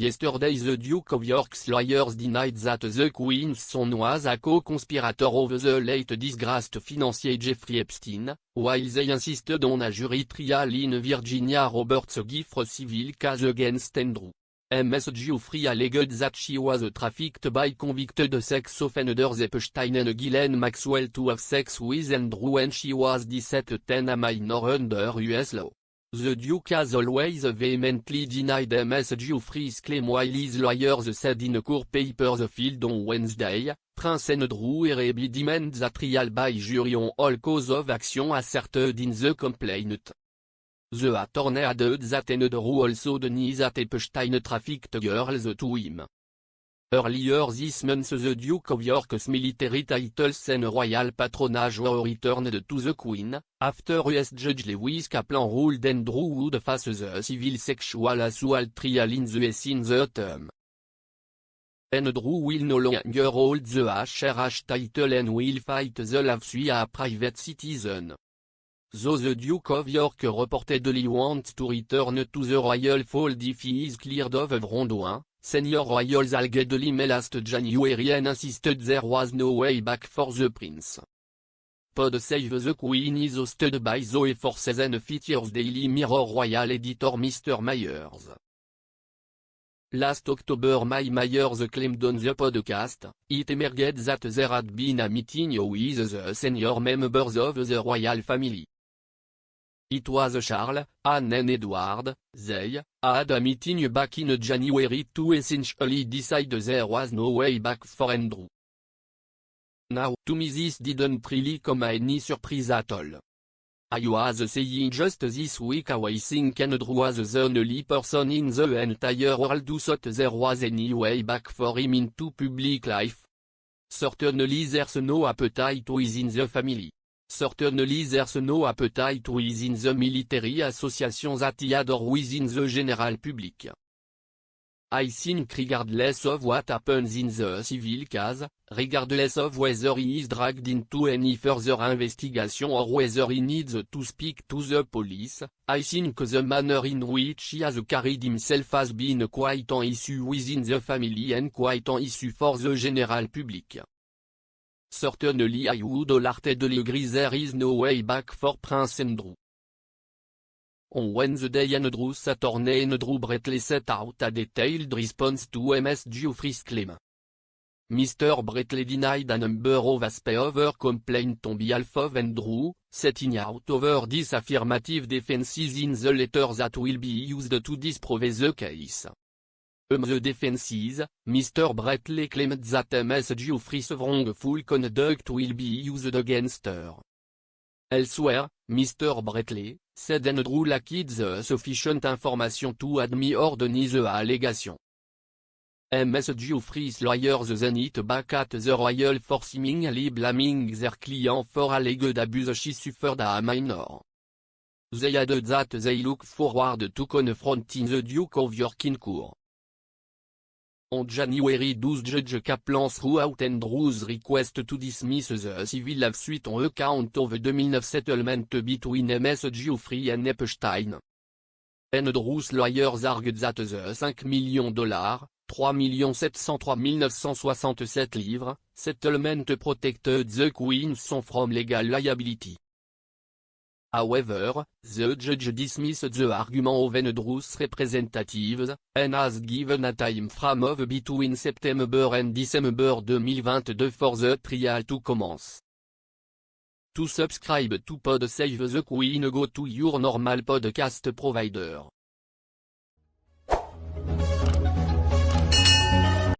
yesterday the Duke of York's lawyers denied that the Queen's son was a co-conspirator of the late disgraced financier Jeffrey Epstein, while they insisted on a jury trial in Virginia Roberts Gifford civil case against Andrew. Ms. Giuffre alleged that she was trafficked by convicted sex offenders Epstein and Ghislaine Maxwell to have sex with Andrew when she was 17 a minor under US law. The Duke has always vehemently denied Ms. Giuffre's claim while his lawyers said in court papers filed on Wednesday, Prince Andrew Arabi demands a trial by jury on all cause of action asserted in the complaint. The attorney added that Andrew also denies that Epstein trafficked girls to him. Earlier this month the Duke of York's military titles and royal patronage were returned to the Queen, after US Judge Lewis Kaplan ruled Andrew would face the civil sexual assault trial in the US in the autumn. Andrew will no longer hold the HRH title and will fight the lawsuit as a private citizen. Though the Duke of York reportedly wants to return to the royal fold if he is cleared of wrongdoing, senior royals allegedly last January and insisted there was no way back for the prince. Pod Save the Queen is hosted by Zoe Forces and features Daily Mirror royal editor Mr. Myers. Last October Myers claimed on the podcast, it emerged that there had been a meeting with the senior members of the royal family. It was Charles, Anne and Edward. They had a meeting back in January to essentially decide there was no way back for Andrew. Now to me this didn't really come as any surprise at all. I was saying just this week how I think Andrew was the only person in the entire world who thought there was any way back for him into public life. Certainly there's no appetite within the family. Certainly there's no appetite within the military association that he had or within the general public. I think regardless of what happens in the civil case, regardless of whether he is dragged into any further investigation or whether he needs to speak to the police, I think the manner in which he has carried himself has been quite an issue within the family and quite an issue for the general public. Certainly I would wholeheartedly agree there is no way back for Prince Andrew. On Wednesday Andrew's attorney Andrew Bretley set out a detailed response to Ms. Giuffre's claim. Mr. Bretley denied a number of aspects of her complaint on behalf of Andrew, setting out over these affirmative defenses in the letter that will be used to disprove the case. The defenses, Mr. Bretley claimed that Ms. Giuffre's wrongful conduct will be used against her. Elsewhere, Mr. Bretley said Andrew lacked the sufficient information to admit or deny the allegation. Ms. Giuffre's lawyers then hit back at the royal for seemingly blaming their client for alleged abuse she suffered as a minor. They added that they look forward to confronting the Duke of York in court. On January 12 Judge Kaplan threw out Andrew's request to dismiss the civil lawsuit on account of the 2009 settlement between Ms. Giuffre and Epstein. Andrew's lawyers argued that the $5 million, $3 703 967 settlement protected the Queen's son from legal liability. However, the judge dismissed the argument of Andrew's representatives, and has given a time frame of between September and December 2022 for the trial to commence. To subscribe to Pod Save the Queen go to your normal podcast provider.